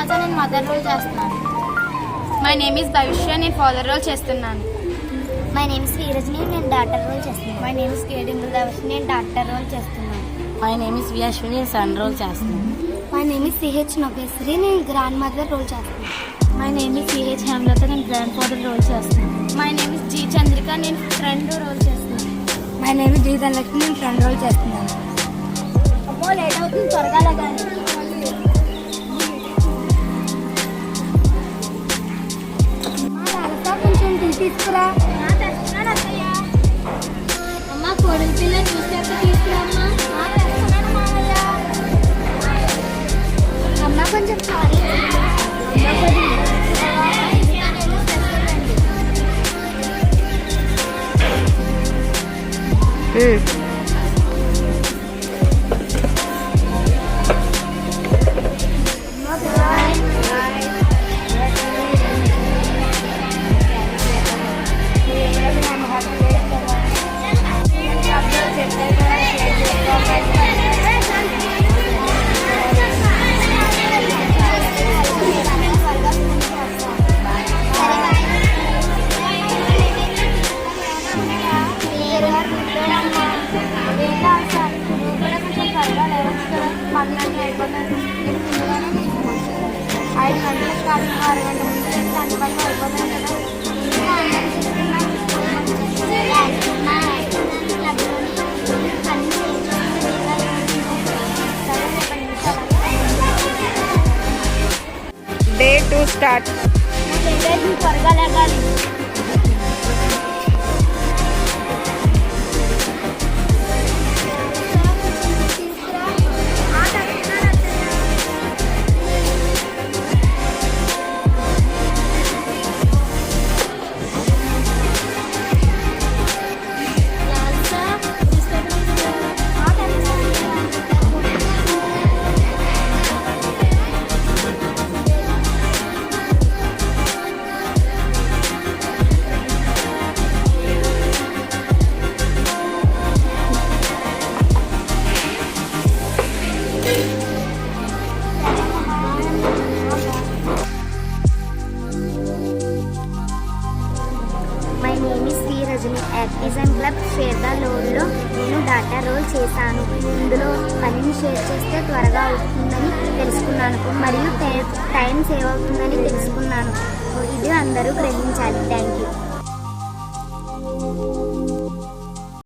లాల్సా, నేను mother role చేస్తున్నాను. My name is Bhavishya, నేను ఫాదర్ రోల్ చేస్తున్నాను. మై నేమ్ ఇస్ వీరజని, నేను డాక్టర్ రోల్ చేస్తున్నాను. మై నేమ్ ఇస్ కేడింద్రదావష్, నేను డాక్టర్ రోల్ చేస్తున్నాను. మై నేమ్ ఇస్ వియాశ్విని, నేను సన్ రోల్ చేస్తున్నాను. My name is CH Nogeshwari, నేను గ్రాండ్ మదర్ రోల్ చేస్తున్నాను. My name is CH Hemalatha, నేను గ్రాండ్ ఫాదర్ రోల్ చేస్తున్నాను. My name is G Chandrika, నేను ఫ్రెండ్ రోల్ చేస్తున్నాను. My name is G Dhanalakshmi, నేను ఫ్రెండ్ రోల్ చేస్తున్నాను. అమ్మో లేట్ అవుతుంది, త్వరగా లగాలి. కొంచెం తీసుకురా. అమ్మ కోడలి పిల్ల చూసాక తీసుకురామ్మా. అమ్మ కొంచెం సారీ. పనులన్నీ అయిపోతాయి. 5 గంటల స్టార్ట్, 6 గంటల ముందు అన్ని పనులు అయిపోతాయి కదా. Day 2 start. త్వరగా లేగాలి. మై నేమ్ ఇస్ వీరజని, యాక్టిజం క్లబ్ షేర్ ద లోడ్లో నేను డాటా రోల్ చేశాను. ఇందులో పనిని షేర్ చేస్తే త్వరగా అవుతుందని తెలుసుకున్నాను మరియు టైం సేవ్ అవుతుందని తెలుసుకున్నాను. ఇది అందరూ గ్రహించాలి. Thank you.